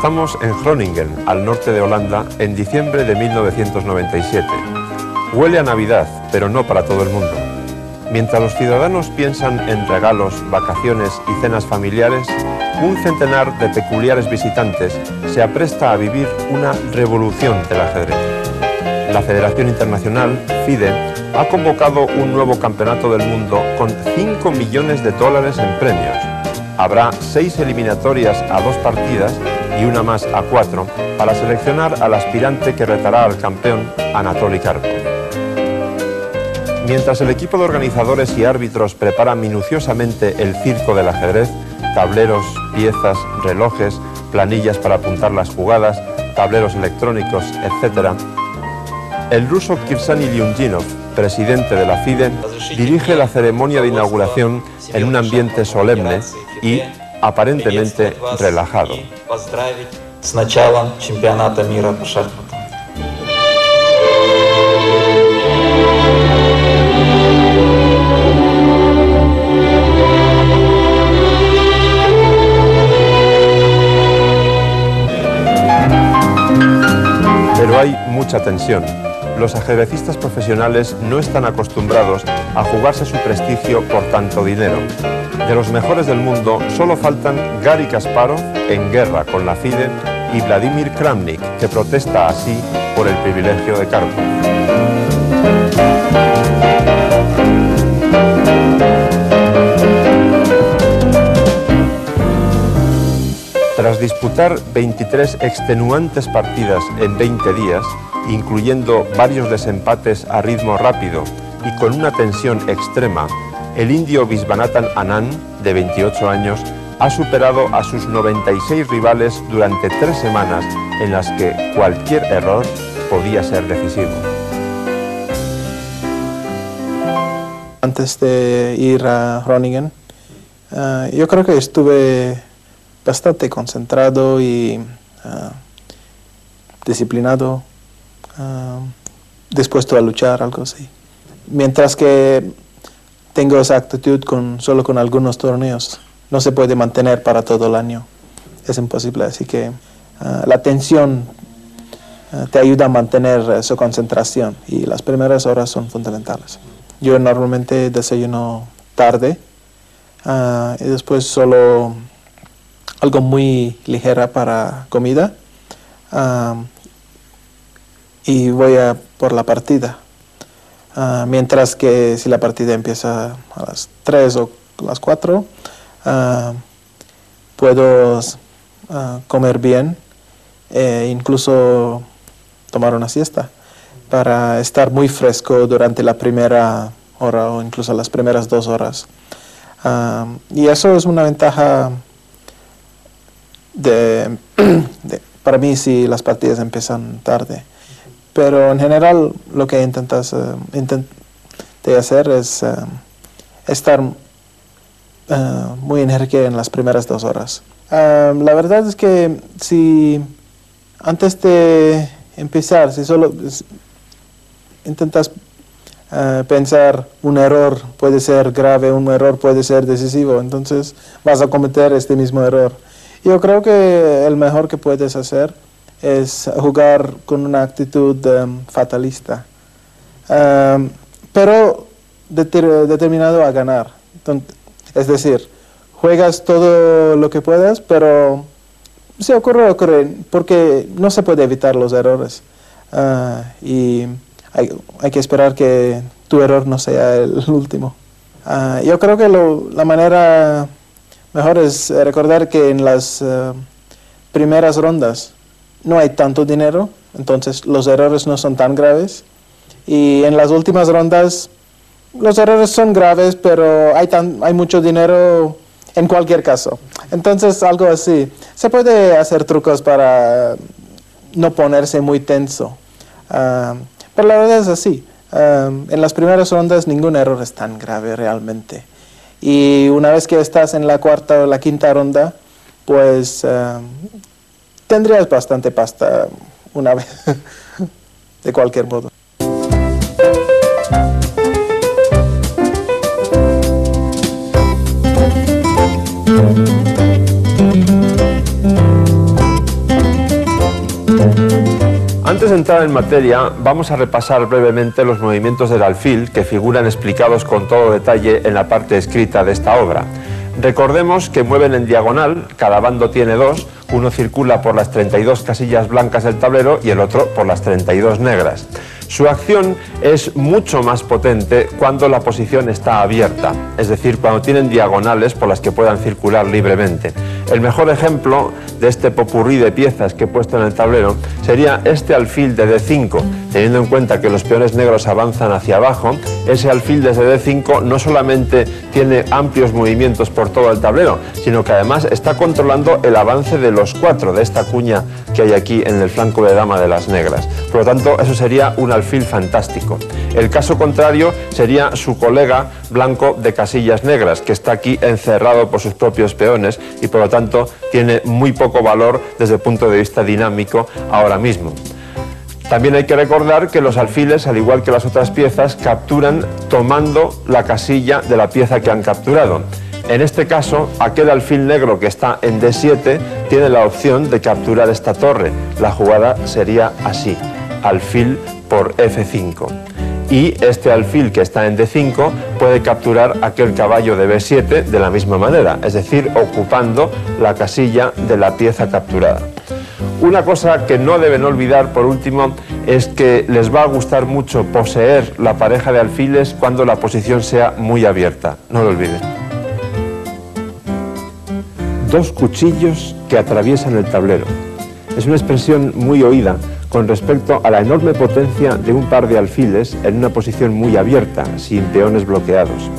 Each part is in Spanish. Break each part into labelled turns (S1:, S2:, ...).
S1: Estamos en Groningen, al norte de Holanda, en diciembre de 1997. Huele a Navidad, pero no para todo el mundo. Mientras los ciudadanos piensan en regalos, vacaciones y cenas familiares, un centenar de peculiares visitantes se apresta a vivir una revolución del ajedrez. La Federación Internacional, FIDE, ha convocado un nuevo campeonato del mundo con 5 millones de dólares en premios. Habrá 6 eliminatorias a 2 partidas y una más a 4 para seleccionar al aspirante que retará al campeón Anatoly Karpov. Mientras el equipo de organizadores y árbitros prepara minuciosamente el circo del ajedrez, tableros, piezas, relojes, planillas para apuntar las jugadas, tableros electrónicos, etc., el ruso Kirsany Lyudinov, presidente de la FIDE, dirige la ceremonia de inauguración en un ambiente solemne y aparentemente relajado. Pero hay mucha tensión. Los ajedrecistas profesionales no están acostumbrados a jugarse su prestigio por tanto dinero. De los mejores del mundo solo faltan Garry Kasparov, en guerra con la FIDE, y Vladimir Kramnik, que protesta así por el privilegio de Karpov. Tras disputar 23 extenuantes partidas en 20 días, incluyendo varios desempates a ritmo rápido y con una tensión extrema, el indio Viswanathan Anand, de 28 años, ha superado a sus 96 rivales durante 3 semanas en las que cualquier error podía ser decisivo.
S2: Antes de ir a Groningen, yo creo que estuve bastante concentrado y disciplinado, dispuesto a luchar, algo así. Mientras que tengo esa actitud solo con algunos torneos, no se puede mantener para todo el año, es imposible. Así que la tensión te ayuda a mantener su concentración y las primeras horas son fundamentales. Yo normalmente desayuno tarde y después solo algo muy ligera para comida y voy por la partida. Mientras que si la partida empieza a las 3 o las 4, puedo comer bien e incluso tomar una siesta para estar muy fresco durante la primera hora o incluso las primeras 2 horas. Y eso es una ventaja para mí si las partidas empiezan tarde. Pero en general lo que intenté hacer es estar muy enérgico en las primeras 2 horas. La verdad es que si antes de empezar, si solo intentas pensar un error puede ser grave, un error puede ser decisivo, entonces vas a cometer este mismo error. Yo creo que el mejor que puedes hacer es jugar con una actitud fatalista, pero determinado a ganar. Es decir, juegas todo lo que puedas, pero si ocurre, porque no se puede evitar los errores. Y hay que esperar que tu error no sea el último. Yo creo que la manera mejor es recordar que en las primeras rondas no hay tanto dinero, entonces los errores no son tan graves. Y en las últimas rondas los errores son graves, pero hay mucho dinero en cualquier caso. Entonces algo así. Se puede hacer trucos para no ponerse muy tenso. Pero la verdad es así. En las primeras rondas ningún error es tan grave realmente. Y una vez que estás en la 4ª o la 5ª ronda, pues tendrías bastante pasta una vez, de cualquier modo.
S1: de entrar en materia, vamos a repasar brevemente los movimientos del alfil que figuran explicados con todo detalle en la parte escrita de esta obra. Recordemos que mueven en diagonal, cada bando tiene dos, uno circula por las 32 casillas blancas del tablero y el otro por las 32 negras. Su acción es mucho más potente cuando la posición está abierta, es decir, cuando tienen diagonales por las que puedan circular libremente. El mejor ejemplo de este popurrí de piezas que he puesto en el tablero sería este alfil de D5. Teniendo en cuenta que los peones negros avanzan hacia abajo, ese alfil desde D5 no solamente tiene amplios movimientos por todo el tablero, sino que además está controlando el avance de los 4 de esta cuña que hay aquí en el flanco de dama de las negras. Por lo tanto, eso sería un alfil fantástico. El caso contrario sería su colega blanco de casillas negras, que está aquí encerrado por sus propios peones y por lo tanto tiene muy poco valor desde el punto de vista dinámico ahora mismo. También hay que recordar que los alfiles, al igual que las otras piezas, capturan tomando la casilla de la pieza que han capturado. En este caso, aquel alfil negro que está en D7 tiene la opción de capturar esta torre. La jugada sería así: alfil por F5. Y este alfil que está en D5 puede capturar aquel caballo de B7 de la misma manera, es decir, ocupando la casilla de la pieza capturada. Una cosa que no deben olvidar, por último, es que les va a gustar mucho poseer la pareja de alfiles cuando la posición sea muy abierta. No lo olviden. Dos cuchillos que atraviesan el tablero. Es una expresión muy oída con respecto a la enorme potencia de un par de alfiles en una posición muy abierta, sin peones bloqueados.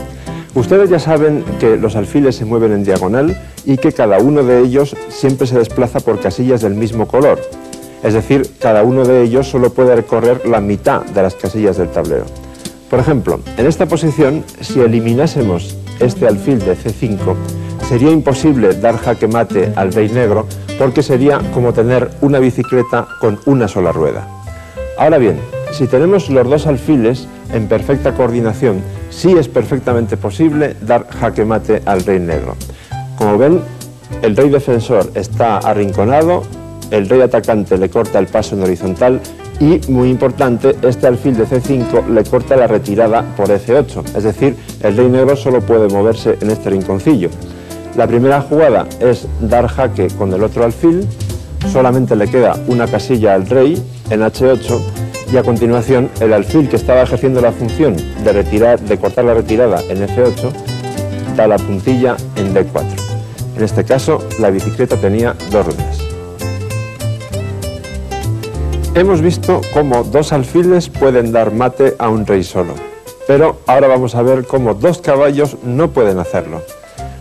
S1: Ustedes ya saben que los alfiles se mueven en diagonal y que cada uno de ellos siempre se desplaza por casillas del mismo color. Es decir, cada uno de ellos solo puede recorrer la mitad de las casillas del tablero. Por ejemplo, en esta posición, si eliminásemos este alfil de C5, sería imposible dar jaque mate al rey negro porque sería como tener una bicicleta con una sola rueda. Ahora bien, si tenemos los dos alfiles en perfecta coordinación, sí es perfectamente posible dar jaque mate al rey negro. Como ven, el rey defensor está arrinconado, el rey atacante le corta el paso en horizontal y, muy importante, este alfil de C5 le corta la retirada por F8, es decir, el rey negro solo puede moverse en este rinconcillo. La primera jugada es dar jaque con el otro alfil, solamente le queda una casilla al rey en H8 y a continuación el alfil que estaba ejerciendo la función de cortar la retirada en F8 da la puntilla en D4. En este caso la bicicleta tenía dos ruedas. Hemos visto cómo dos alfiles pueden dar mate a un rey solo, pero ahora vamos a ver cómo dos caballos no pueden hacerlo.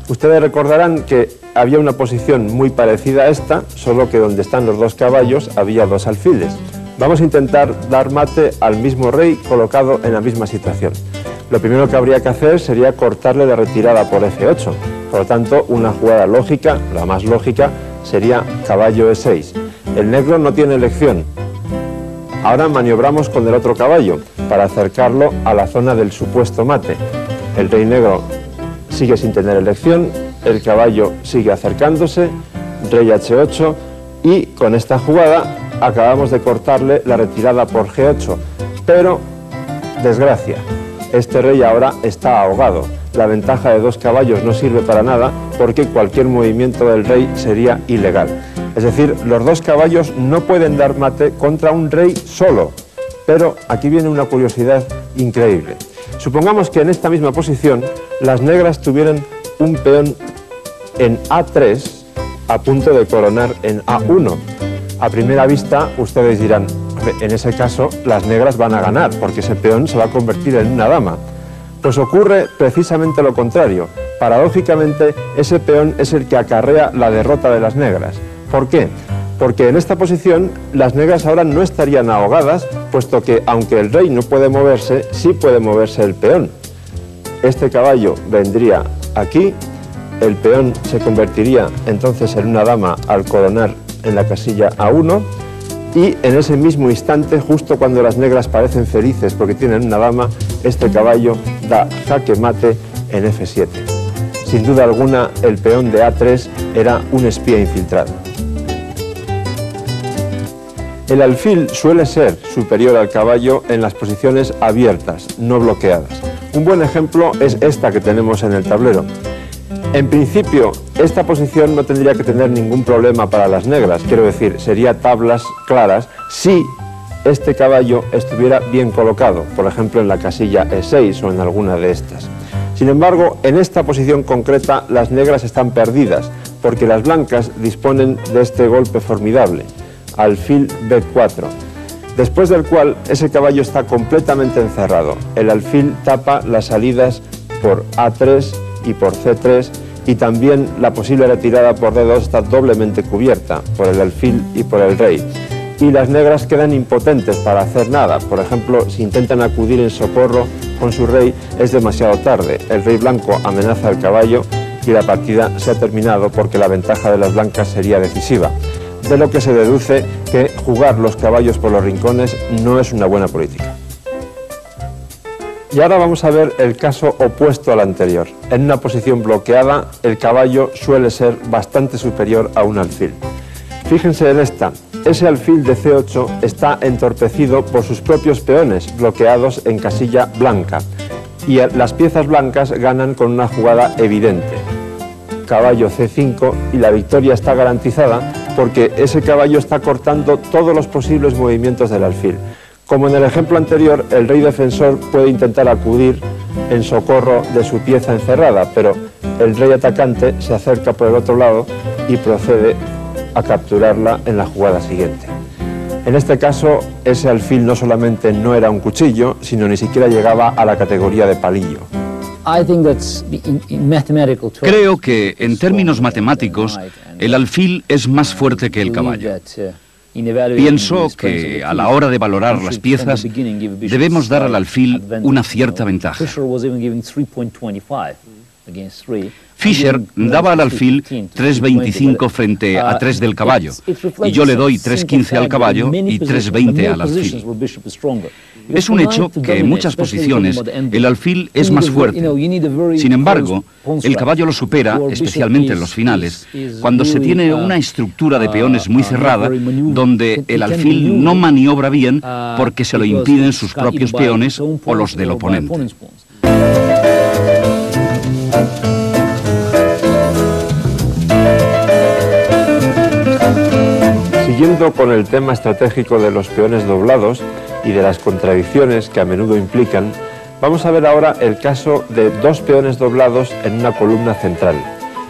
S1: Ustedes recordarán que había una posición muy parecida a esta, solo que donde están los dos caballos había dos alfiles. Vamos a intentar dar mate al mismo rey colocado en la misma situación. Lo primero que habría que hacer sería cortarle la retirada por F8. Por lo tanto, una jugada lógica, la más lógica, sería caballo E6. El negro no tiene elección. Ahora maniobramos con el otro caballo para acercarlo a la zona del supuesto mate. El rey negro sigue sin tener elección, el caballo sigue acercándose, rey H8 y con esta jugada acabamos de cortarle la retirada por G8, pero desgracia, este rey ahora está ahogado. La ventaja de dos caballos no sirve para nada porque cualquier movimiento del rey sería ilegal. Es decir, los dos caballos no pueden dar mate contra un rey solo, pero aquí viene una curiosidad increíble. Supongamos que en esta misma posición las negras tuvieran un peón en A3 a punto de coronar en A1. A primera vista ustedes dirán, en ese caso las negras van a ganar porque ese peón se va a convertir en una dama. Pues ocurre precisamente lo contrario. Paradójicamente ese peón es el que acarrea la derrota de las negras. ¿Por qué? Porque en esta posición las negras ahora no estarían ahogadas, puesto que aunque el rey no puede moverse, sí puede moverse el peón. Este caballo vendría aquí, el peón se convertiría entonces en una dama al coronar en la casilla A1 y en ese mismo instante, justo cuando las negras parecen felices porque tienen una dama, este caballo da jaque mate en F7. Sin duda alguna, el peón de A3 era un espía infiltrado. El alfil suele ser superior al caballo en las posiciones abiertas, no bloqueadas. Un buen ejemplo es esta que tenemos en el tablero. En principio, esta posición no tendría que tener ningún problema para las negras, quiero decir, sería tablas claras si este caballo estuviera bien colocado, por ejemplo en la casilla E6 o en alguna de estas. Sin embargo, en esta posición concreta las negras están perdidas, porque las blancas disponen de este golpe formidable, alfil B4, después del cual ese caballo está completamente encerrado. El alfil tapa las salidas por A3 y por C3, y también la posible retirada por D2 está doblemente cubierta por el alfil y por el rey. Y las negras quedan impotentes para hacer nada. Por ejemplo, si intentan acudir en socorro con su rey, es demasiado tarde. El rey blanco amenaza al caballo y la partida se ha terminado porque la ventaja de las blancas sería decisiva. De lo que se deduce que jugar los caballos por los rincones no es una buena política. Y ahora vamos a ver el caso opuesto al anterior. En una posición bloqueada, el caballo suele ser bastante superior a un alfil. Fíjense en esta. Ese alfil de C8 está entorpecido por sus propios peones, bloqueados en casilla blanca. Y las piezas blancas ganan con una jugada evidente. Caballo C5 y la victoria está garantizada porque ese caballo está cortando todos los posibles movimientos del alfil. Como en el ejemplo anterior, el rey defensor puede intentar acudir en socorro de su pieza encerrada, pero el rey atacante se acerca por el otro lado y procede a capturarla en la jugada siguiente. En este caso, ese alfil no solamente no era un cuchillo, sino ni siquiera llegaba a la categoría de palillo.
S3: Creo que, en términos matemáticos, el alfil es más fuerte que el caballo. Pienso que, a la hora de valorar las piezas, debemos dar al alfil una cierta ventaja. Fischer daba al alfil 3.25 frente a 3 del caballo, y yo le doy 3.15 al caballo y 3.20 al alfil. Es un hecho que en muchas posiciones el alfil es más fuerte. Sin embargo, el caballo lo supera, especialmente en los finales, cuando se tiene una estructura de peones muy cerrada, donde el alfil no maniobra bien porque se lo impiden sus propios peones o los del oponente.
S1: Siguiendo con el tema estratégico de los peones doblados y de las contradicciones que a menudo implican, vamos a ver ahora el caso de dos peones doblados en una columna central.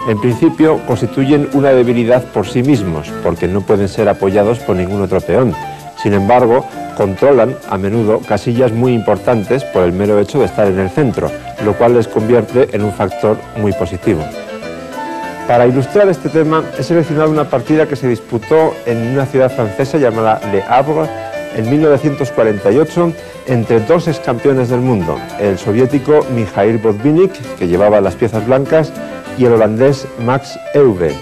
S1: En principio constituyen una debilidad por sí mismos, porque no pueden ser apoyados por ningún otro peón. Sin embargo, controlan a menudo casillas muy importantes por el mero hecho de estar en el centro, lo cual les convierte en un factor muy positivo. Para ilustrar este tema, he seleccionado una partida que se disputó en una ciudad francesa llamada Le Havre en 1948 entre dos excampeones del mundo, el soviético Mikhail Botvinnik, que llevaba las piezas blancas, y el holandés Max Euwe.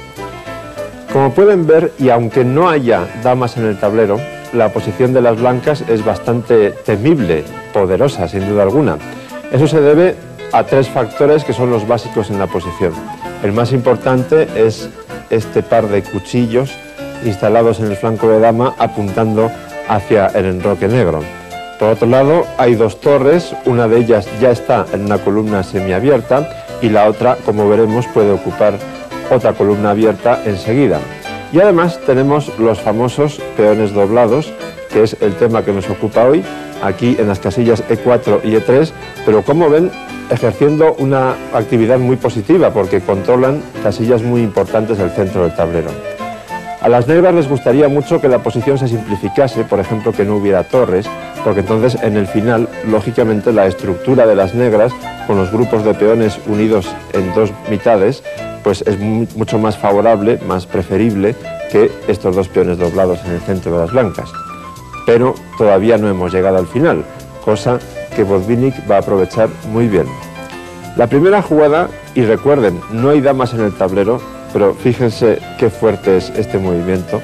S1: Como pueden ver, y aunque no haya damas en el tablero, la posición de las blancas es bastante temible, poderosa, sin duda alguna. Eso se debe a tres factores que son los básicos en la posición. El más importante es este par de cuchillos instalados en el flanco de dama apuntando hacia el enroque negro. Por otro lado, hay dos torres, una de ellas ya está en una columna semiabierta y la otra, como veremos, puede ocupar otra columna abierta enseguida. Y además tenemos los famosos peones doblados, que es el tema que nos ocupa hoy, aquí en las casillas E4 y E3, pero como ven, ejerciendo una actividad muy positiva porque controlan casillas muy importantes del centro del tablero. A las negras les gustaría mucho que la posición se simplificase, por ejemplo, que no hubiera torres, porque entonces en el final, lógicamente, la estructura de las negras, con los grupos de peones unidos en dos mitades, pues es mucho más favorable, más preferible que estos dos peones doblados en el centro de las blancas. Pero todavía no hemos llegado al final, cosa que Botvinnik va a aprovechar muy bien. La primera jugada, y recuerden, no hay damas en el tablero, pero fíjense qué fuerte es este movimiento.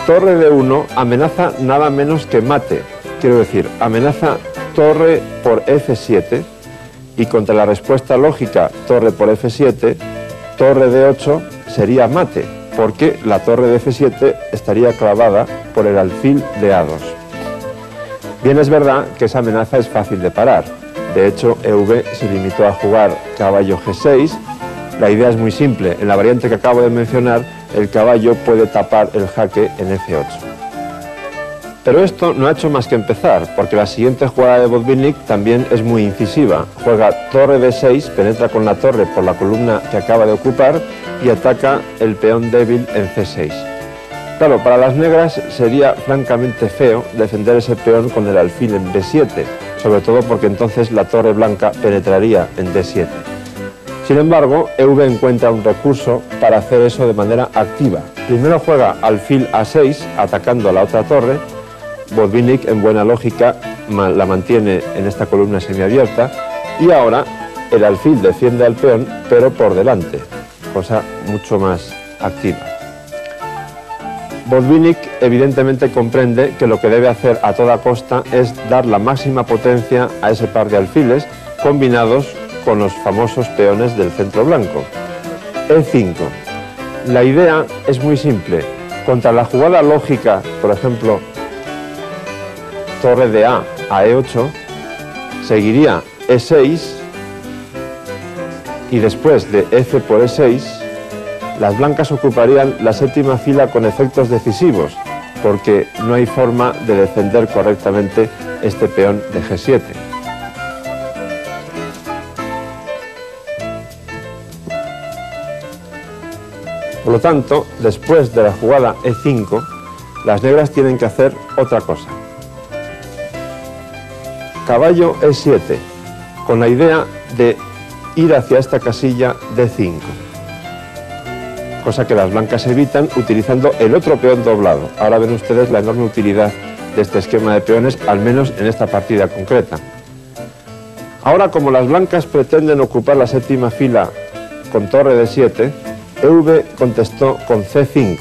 S1: Torre de 1 amenaza nada menos que mate, quiero decir, amenaza torre por F7 y contra la respuesta lógica torre por F7, torre de 8 sería mate, porque la torre de F7 estaría clavada por el alfil de A2. Bien, es verdad que esa amenaza es fácil de parar. De hecho, EV se limitó a jugar caballo G6. La idea es muy simple. En la variante que acabo de mencionar, el caballo puede tapar el jaque en F8. Pero esto no ha hecho más que empezar, porque la siguiente jugada de Botvinnik también es muy incisiva. Juega torre D6, penetra con la torre por la columna que acaba de ocupar y ataca el peón débil en C6. Claro, para las negras sería francamente feo defender ese peón con el alfil en B7, sobre todo porque entonces la torre blanca penetraría en D7. Sin embargo, EV encuentra un recurso para hacer eso de manera activa. Primero juega alfil A6, atacando a la otra torre. Botvinnik, en buena lógica, la mantiene en esta columna semiabierta, y ahora el alfil defiende al peón, pero por delante, cosa mucho más activa. Botvinnik evidentemente comprende que lo que debe hacer a toda costa es dar la máxima potencia a ese par de alfiles combinados con los famosos peones del centro blanco. E5. La idea es muy simple. Contra la jugada lógica, por ejemplo, torre de A a E8, seguiría E6 y después de F por E6, las blancas ocuparían la séptima fila con efectos decisivos, porque no hay forma de defender correctamente este peón de G7. Por lo tanto, después de la jugada E5, las negras tienen que hacer otra cosa. Caballo E7, con la idea de ir hacia esta casilla D5. Cosa que las blancas evitan utilizando el otro peón doblado. Ahora ven ustedes la enorme utilidad de este esquema de peones, al menos en esta partida concreta. Ahora, como las blancas pretenden ocupar la séptima fila con torre D7, EV contestó con C5.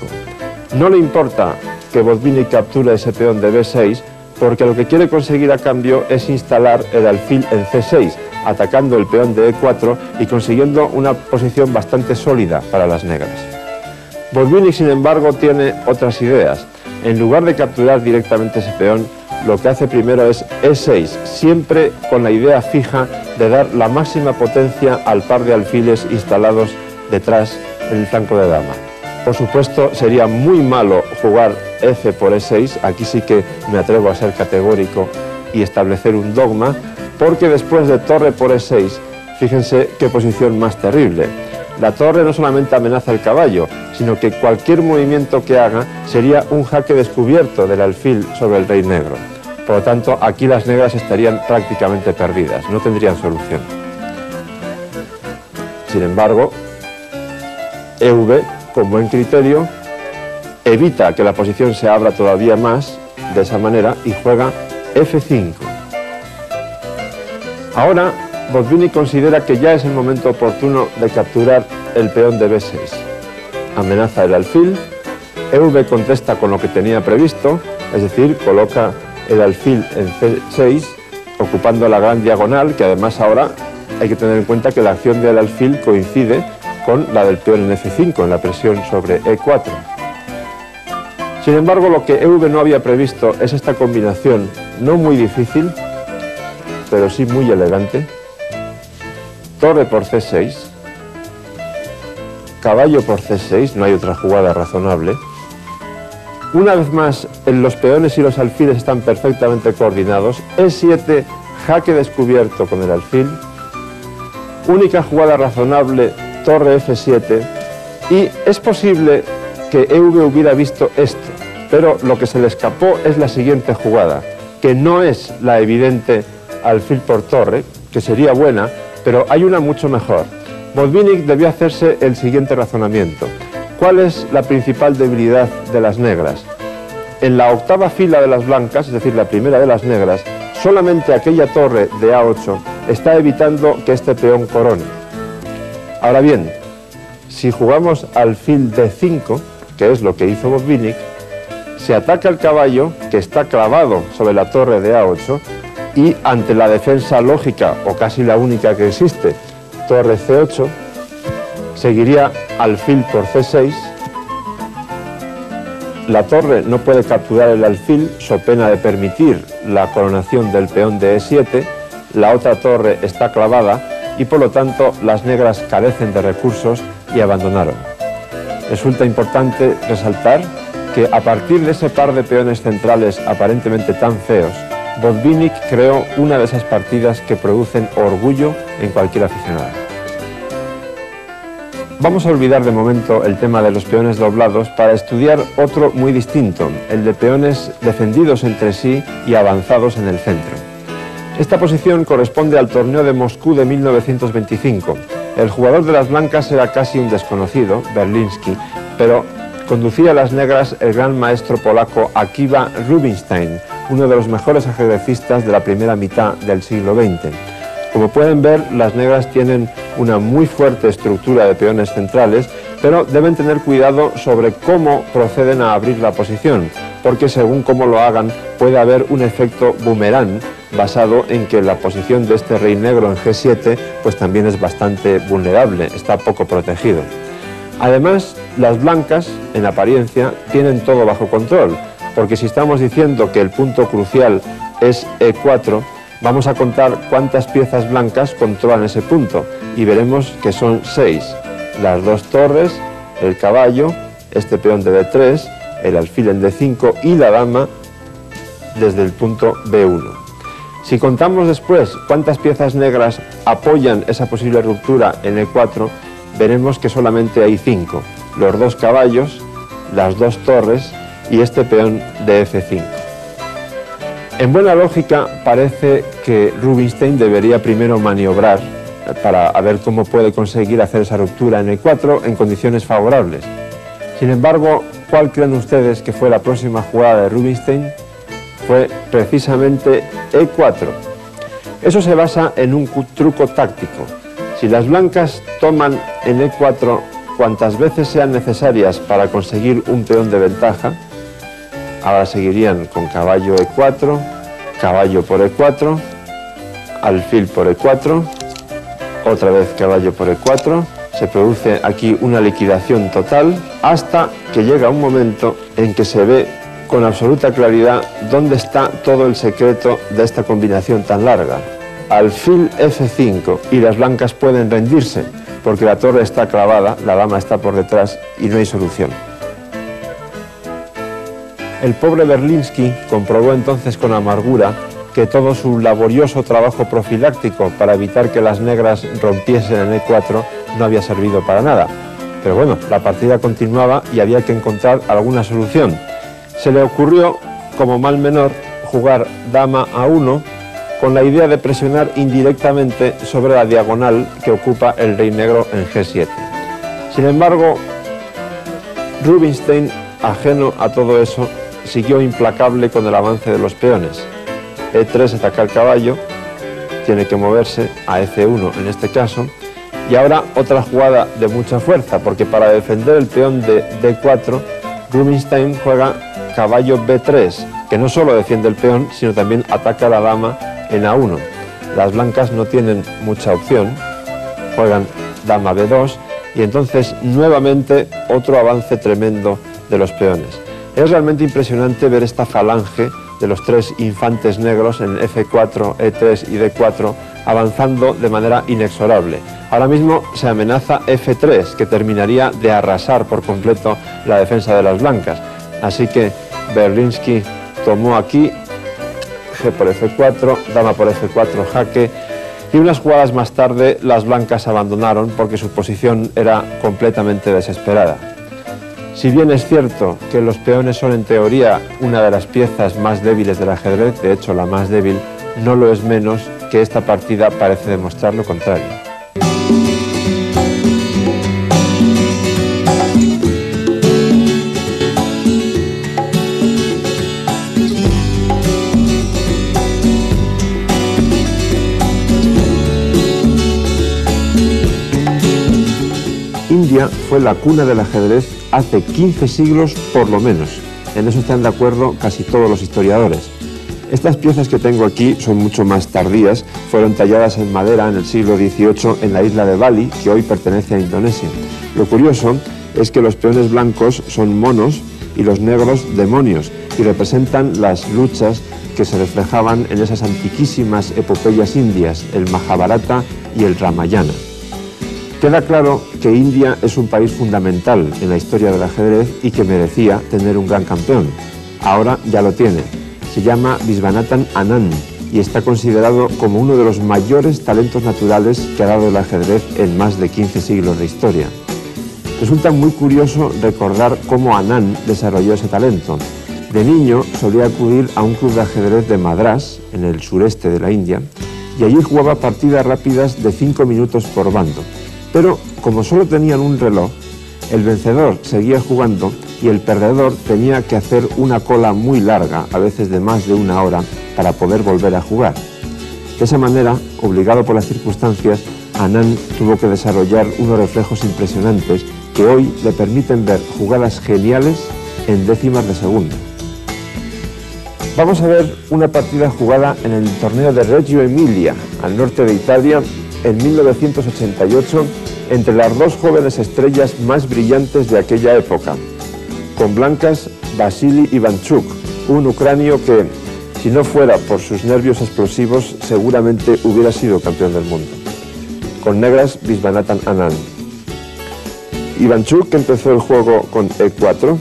S1: No le importa que Botvinnik capture ese peón de B6, porque lo que quiere conseguir a cambio es instalar el alfil en C6, atacando el peón de E4 y consiguiendo una posición bastante sólida para las negras. Botvinnik, sin embargo, tiene otras ideas. En lugar de capturar directamente ese peón, lo que hace primero es E6, siempre con la idea fija de dar la máxima potencia al par de alfiles instalados detrás en el flanco de dama. Por supuesto, sería muy malo jugar F por E6, aquí sí que me atrevo a ser categórico y establecer un dogma, porque después de torre por E6, fíjense qué posición más terrible. La torre no solamente amenaza el caballo, sino que cualquier movimiento que haga sería un jaque descubierto del alfil sobre el rey negro. Por lo tanto, aquí las negras estarían prácticamente perdidas, no tendrían solución. Sin embargo, EV, con buen criterio, evita que la posición se abra todavía más de esa manera y juega F5. Ahora, Botvinnik considera que ya es el momento oportuno de capturar el peón de B6. Amenaza el alfil, EV contesta con lo que tenía previsto, es decir, coloca el alfil en C6, ocupando la gran diagonal, que además ahora hay que tener en cuenta que la acción del alfil coincide con la del peón en F5, en la presión sobre E4. Sin embargo, lo que EV no había previsto es esta combinación no muy difícil, pero sí muy elegante. Torre por C6, caballo por C6, no hay otra jugada razonable. Una vez más, los peones y los alfiles están perfectamente coordinados. E7, jaque descubierto con el alfil. Única jugada razonable, torre F7. Y es posible que EV hubiera visto esto, pero lo que se le escapó es la siguiente jugada, que no es la evidente alfil por torre, que sería buena, pero hay una mucho mejor. Botvinnik debió hacerse el siguiente razonamiento. ¿Cuál es la principal debilidad de las negras? En la octava fila de las blancas, es decir, la primera de las negras, solamente aquella torre de A8 está evitando que este peón corone. Ahora bien, si jugamos alfil D5, que es lo que hizo Botvinnik, se ataca el caballo, que está clavado sobre la torre de A8, y ante la defensa lógica, o casi la única que existe, torre C8, seguiría alfil por C6, La torre no puede capturar el alfil, so pena de permitir la coronación del peón de E7, la otra torre está clavada y por lo tanto las negras carecen de recursos y abandonaron. Resulta importante resaltar que a partir de ese par de peones centrales aparentemente tan feos, Botvinnik creó una de esas partidas que producen orgullo en cualquier aficionado. Vamos a olvidar de momento el tema de los peones doblados para estudiar otro muy distinto, el de peones defendidos entre sí y avanzados en el centro. Esta posición corresponde al torneo de Moscú de 1925. El jugador de las blancas era casi un desconocido, Berlinski, pero conducía a las negras el gran maestro polaco Akiva Rubinstein, uno de los mejores ajedrecistas de la primera mitad del siglo XX. Como pueden ver, las negras tienen una muy fuerte estructura de peones centrales, pero deben tener cuidado sobre cómo proceden a abrir la posición, porque según cómo lo hagan puede haber un efecto boomerang basado en que la posición de este rey negro en G7 pues también es bastante vulnerable, está poco protegido. Además, las blancas, en apariencia, tienen todo bajo control, porque si estamos diciendo que el punto crucial es E4, vamos a contar cuántas piezas blancas controlan ese punto y veremos que son 6. Las dos torres, el caballo, este peón de D3, el alfil en D5 y la dama desde el punto B1. Si contamos después cuántas piezas negras apoyan esa posible ruptura en E4, veremos que solamente hay 5. Los dos caballos, las dos torres y este peón de F5. En buena lógica, parece que Rubinstein debería primero maniobrar para ver cómo puede conseguir hacer esa ruptura en E4 en condiciones favorables. Sin embargo, ¿cuál creen ustedes que fue la próxima jugada de Rubinstein? Fue precisamente E4. Eso se basa en un truco táctico. Si las blancas toman en E4 cuantas veces sean necesarias para conseguir un peón de ventaja, ahora seguirían con caballo E4, caballo por E4, alfil por E4, otra vez caballo por E4, se produce aquí una liquidación total hasta que llega un momento en que se ve con absoluta claridad dónde está todo el secreto de esta combinación tan larga. Alfil F5 y las blancas pueden rendirse porque la torre está clavada, la dama está por detrás y no hay solución. El pobre Berlinski comprobó entonces con amargura que todo su laborioso trabajo profiláctico para evitar que las negras rompiesen en E4 no había servido para nada. Pero bueno, la partida continuaba y había que encontrar alguna solución. Se le ocurrió, como mal menor, jugar dama A1 con la idea de presionar indirectamente sobre la diagonal que ocupa el rey negro en G7. Sin embargo, Rubinstein, ajeno a todo eso, siguió implacable con el avance de los peones. E3 ataca el caballo, tiene que moverse a F1 en este caso, y ahora otra jugada de mucha fuerza, porque para defender el peón de D4, Rubinstein juega caballo B3, que no solo defiende el peón, sino también ataca a la dama en A1. Las blancas no tienen mucha opción, juegan dama B2, y entonces nuevamente otro avance tremendo de los peones. Es realmente impresionante ver esta falange de los tres infantes negros en F4, E3 y D4 avanzando de manera inexorable. Ahora mismo se amenaza F3, que terminaría de arrasar por completo la defensa de las blancas. Así que Berlinski tomó aquí, G por F4, dama por F4, jaque, y unas jugadas más tarde las blancas abandonaron porque su posición era completamente desesperada. Si bien es cierto que los peones son en teoría una de las piezas más débiles del ajedrez, de hecho la más débil, no lo es menos que esta partida parece demostrar lo contrario. India fue la cuna del ajedrez hace 15 siglos por lo menos. En eso están de acuerdo casi todos los historiadores. Estas piezas que tengo aquí son mucho más tardías, fueron talladas en madera en el siglo XVIII en la isla de Bali, que hoy pertenece a Indonesia. Lo curioso es que los peones blancos son monos y los negros demonios, y representan las luchas que se reflejaban en esas antiquísimas epopeyas indias, el Mahabharata y el Ramayana. Queda claro que India es un país fundamental en la historia del ajedrez y que merecía tener un gran campeón. Ahora ya lo tiene. Se llama Visvanathan Anand y está considerado como uno de los mayores talentos naturales que ha dado el ajedrez en más de 15 siglos de historia. Resulta muy curioso recordar cómo Anand desarrolló ese talento. De niño solía acudir a un club de ajedrez de Madrás, en el sureste de la India, y allí jugaba partidas rápidas de 5 minutos por bando. Pero como solo tenían un reloj, el vencedor seguía jugando y el perdedor tenía que hacer una cola muy larga, a veces de más de 1 hora, para poder volver a jugar. De esa manera, obligado por las circunstancias, Anand tuvo que desarrollar unos reflejos impresionantes que hoy le permiten ver jugadas geniales en décimas de segundo. Vamos a ver una partida jugada en el torneo de Reggio Emilia, al norte de Italia, en 1988, entre las dos jóvenes estrellas más brillantes de aquella época. Con blancas, Vasily Ivanchuk, un ucranio que, si no fuera por sus nervios explosivos, seguramente hubiera sido campeón del mundo. Con negras, Visvanathan Anand. Ivanchuk empezó el juego con E4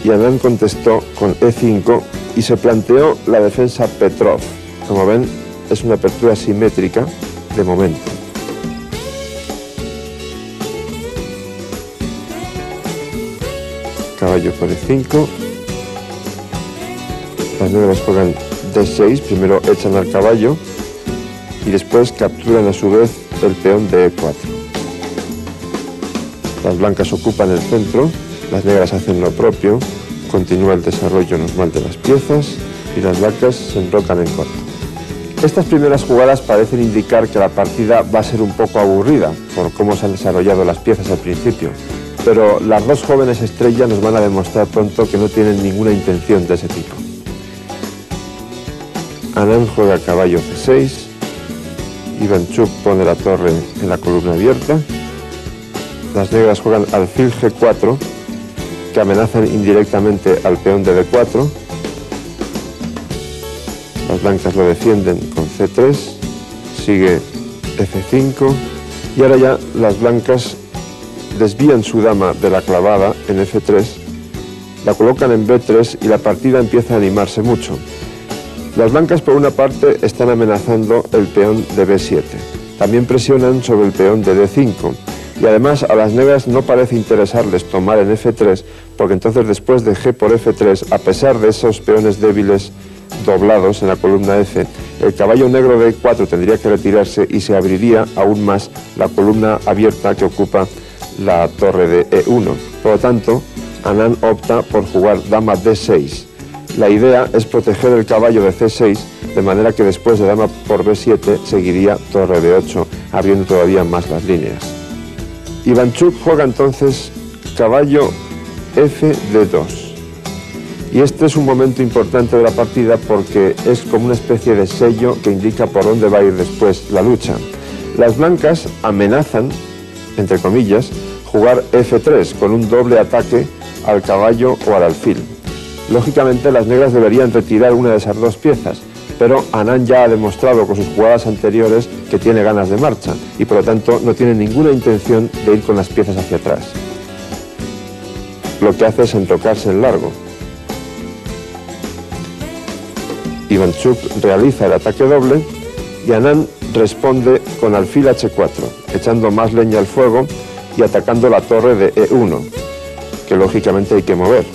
S1: y Anand contestó con E5 y se planteó la defensa Petrov. Como ven, es una apertura simétrica de momento. Caballo por E5. Las negras juegan D6, primero echan al caballo y después capturan a su vez el peón de E4. Las blancas ocupan el centro, las negras hacen lo propio, continúa el desarrollo normal de las piezas y las blancas se enrocan en corto. Estas primeras jugadas parecen indicar que la partida va a ser un poco aburrida por cómo se han desarrollado las piezas al principio, pero las dos jóvenes estrellas nos van a demostrar pronto que no tienen ninguna intención de ese tipo. Anand juega caballo C6, Ivanchuk pone la torre en la columna abierta, las negras juegan alfil G4, que amenazan indirectamente al peón de D4, las blancas lo defienden con C3, sigue F5 y ahora ya las blancas desvían su dama de la clavada en F3, la colocan en B3 y la partida empieza a animarse mucho. Las blancas por una parte están amenazando el peón de B7, también presionan sobre el peón de D5 y además a las negras no parece interesarles tomar en F3 porque entonces después de G por F3, a pesar de esos peones débiles doblados en la columna F, el caballo negro de E4 tendría que retirarse y se abriría aún más la columna abierta que ocupa la torre de E1. Por lo tanto, Anand opta por jugar dama D6. La idea es proteger el caballo de C6, de manera que después de dama por B7 seguiría torre de 8, abriendo todavía más las líneas. Ivanchuk juega entonces caballo F de 2. Y este es un momento importante de la partida porque es como una especie de sello que indica por dónde va a ir después la lucha. Las blancas amenazan, entre comillas, jugar F3 con un doble ataque al caballo o al alfil. Lógicamente las negras deberían retirar una de esas dos piezas, pero Anand ya ha demostrado con sus jugadas anteriores que tiene ganas de marcha y por lo tanto no tiene ninguna intención de ir con las piezas hacia atrás. Lo que hace es enrocarse en largo. Ivanchuk realiza el ataque doble y Anand responde con alfil H4, echando más leña al fuego y atacando la torre de E1, que lógicamente hay que mover.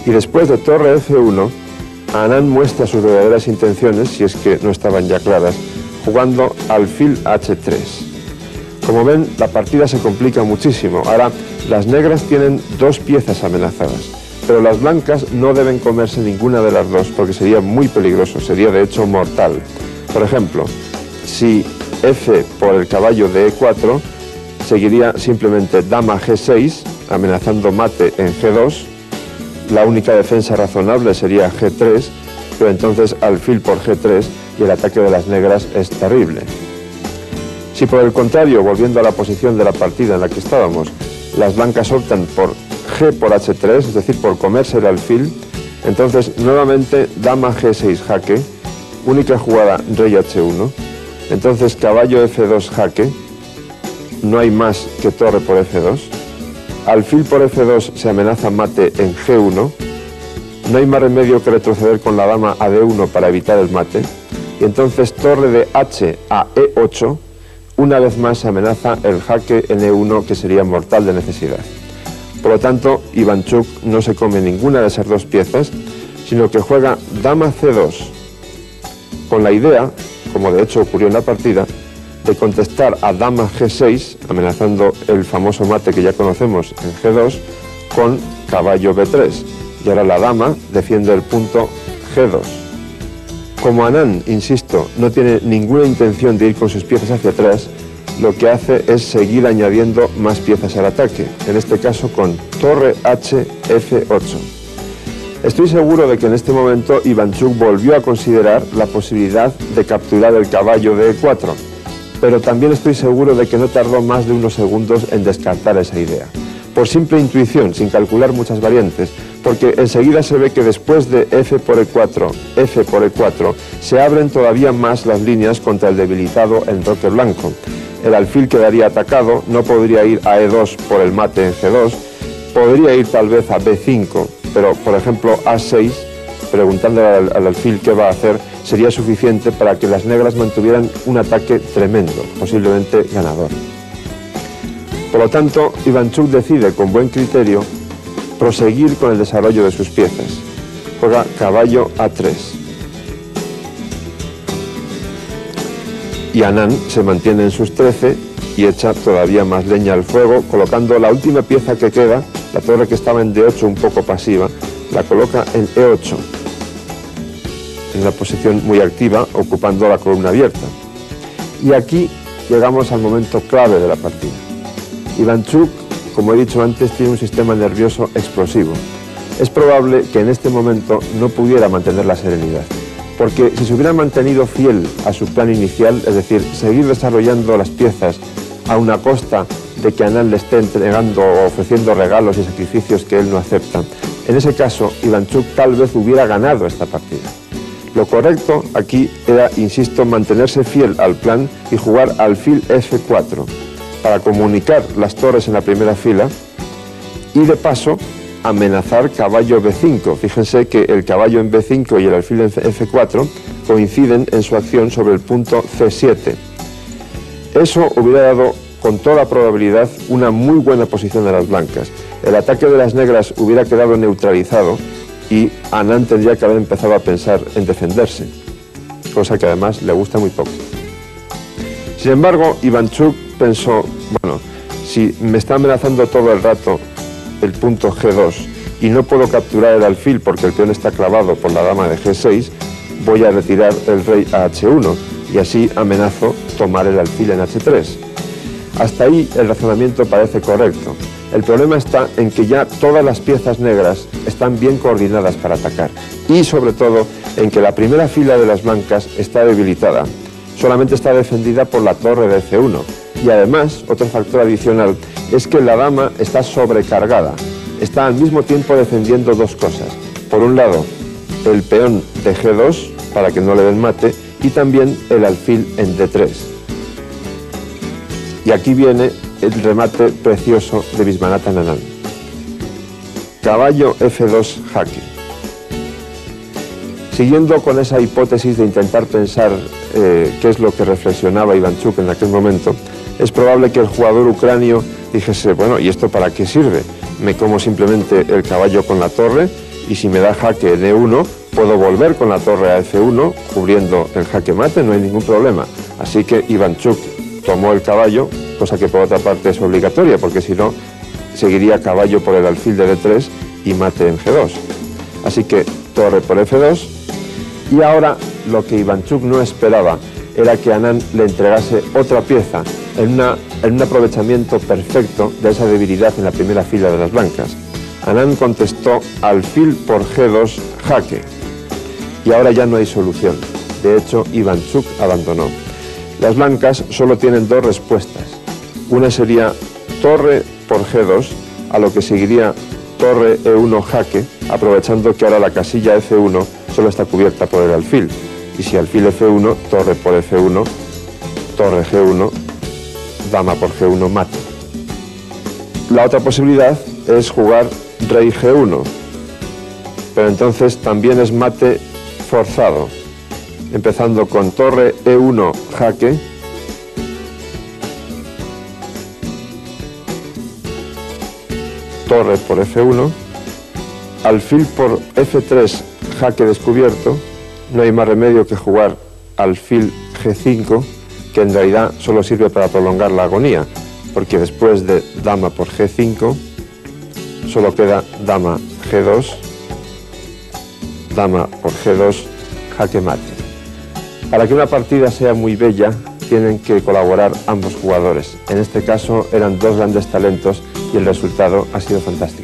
S1: Y después de torre F1, Anand muestra sus verdaderas intenciones, si es que no estaban ya claras, jugando alfil H3. Como ven, la partida se complica muchísimo. Ahora, las negras tienen dos piezas amenazadas, pero las blancas no deben comerse ninguna de las dos porque sería muy peligroso, sería de hecho mortal. Por ejemplo, si F por el caballo de E4, seguiría simplemente dama G6, amenazando mate en G2, la única defensa razonable sería G3, pero entonces alfil por G3 y el ataque de las negras es terrible. Si por el contrario, volviendo a la posición de la partida en la que estábamos, las blancas optan por G por H3, es decir, por comerse el alfil. Entonces, nuevamente, dama G6 jaque, única jugada rey H1. Entonces, caballo F2 jaque, no hay más que torre por F2. Alfil por F2 se amenaza mate en G1. No hay más remedio que retroceder con la dama a D1 para evitar el mate. Y entonces torre de H a E8, una vez más se amenaza el jaque en E1, que sería mortal de necesidad. Por lo tanto, Ivánchuk no se come ninguna de esas dos piezas, sino que juega dama C2, con la idea, como de hecho ocurrió en la partida, de contestar a dama G6, amenazando el famoso mate que ya conocemos en G2, con caballo B3. Y ahora la dama defiende el punto G2. Como Anand, insisto, no tiene ninguna intención de ir con sus piezas hacia atrás, lo que hace es seguir añadiendo más piezas al ataque, en este caso con torre H, F8. Estoy seguro de que en este momento Ivánchuk volvió a considerar la posibilidad de capturar el caballo de E4, pero también estoy seguro de que no tardó más de unos segundos en descartar esa idea. Por simple intuición, sin calcular muchas variantes, porque enseguida se ve que después de F por E4, F por E4, se abren todavía más las líneas contra el debilitado enroque blanco. El alfil quedaría atacado, no podría ir a E2 por el mate en G2, podría ir tal vez a B5, pero por ejemplo A6, preguntándole al alfil qué va a hacer, sería suficiente para que las negras mantuvieran un ataque tremendo, posiblemente ganador. Por lo tanto, Ivánchuk decide con buen criterio proseguir con el desarrollo de sus piezas. Juega caballo A3. Y Anand se mantiene en sus 13 y echa todavía más leña al fuego, colocando la última pieza que queda, la torre que estaba en D8 un poco pasiva, la coloca en E8, en una posición muy activa, ocupando la columna abierta. Y aquí llegamos al momento clave de la partida. Ivánchuk, como he dicho antes, tiene un sistema nervioso explosivo. Es probable que en este momento no pudiera mantener la serenidad, porque si se hubiera mantenido fiel a su plan inicial, es decir, seguir desarrollando las piezas a una costa de que Anand le esté entregando o ofreciendo regalos y sacrificios que él no acepta, en ese caso Ivánchuk tal vez hubiera ganado esta partida. Lo correcto aquí era, insisto, mantenerse fiel al plan y jugar alfil F4 para comunicar las torres en la primera fila y de paso amenazar caballo B5. Fíjense que el caballo en B5 y el alfil en F4 coinciden en su acción sobre el punto C7. Eso hubiera dado con toda probabilidad una muy buena posición de las blancas. El ataque de las negras hubiera quedado neutralizado y Anand tendría que haber empezado a pensar en defenderse, cosa que además le gusta muy poco. Sin embargo, Ivánchuk pensó, bueno, si me está amenazando todo el rato el punto G2 y no puedo capturar el alfil porque el peón está clavado por la dama de G6, voy a retirar el rey a H1 y así amenazo tomar el alfil en H3. Hasta ahí el razonamiento parece correcto. El problema está en que ya todas las piezas negras están bien coordinadas para atacar y sobre todo en que la primera fila de las blancas está debilitada. Solamente está defendida por la torre de F1 y además, otro factor adicional, es que la dama está sobrecargada. Está al mismo tiempo defendiendo dos cosas. Por un lado, el peón de G2 para que no le den mate y también el alfil en D3. Y aquí viene el remate precioso de Viswanathan Anand. Caballo F2 jaque. Siguiendo con esa hipótesis de intentar pensar qué es lo que reflexionaba Ivánchuk en aquel momento, es probable que el jugador ucranio dijese, bueno, ¿y esto para qué sirve? Me como simplemente el caballo con la torre y si me da jaque en E1, puedo volver con la torre a F1, cubriendo el jaque mate, no hay ningún problema. Así que Ivánchuk tomó el caballo, cosa que por otra parte es obligatoria, porque si no, seguiría caballo por el alfil de D3 y mate en G2. Así que torre por F2, y ahora lo que Ivánchuk no esperaba era que Anand le entregase otra pieza en un aprovechamiento perfecto de esa debilidad en la primera fila de las blancas. Anand contestó alfil por G2 jaque, y ahora ya no hay solución. De hecho, Ivánchuk abandonó. Las blancas solo tienen dos respuestas. Una sería torre por G2 a lo que seguiría torre E1 jaque, aprovechando que ahora la casilla F1 solo está cubierta por el alfil. Y si alfil F1, torre por F1, torre G1, dama por G1 mate. La otra posibilidad es jugar rey G1, pero entonces también es mate forzado, empezando con torre E1 jaque, torre por F1, alfil por F3 jaque descubierto. No hay más remedio que jugar alfil G5, que en realidad solo sirve para prolongar la agonía, porque después de dama por G5 solo queda dama G2, dama por G2, jaque mate. Para que una partida sea muy bella, tienen que colaborar ambos jugadores. En este caso eran dos grandes talentos y el resultado ha sido fantástico.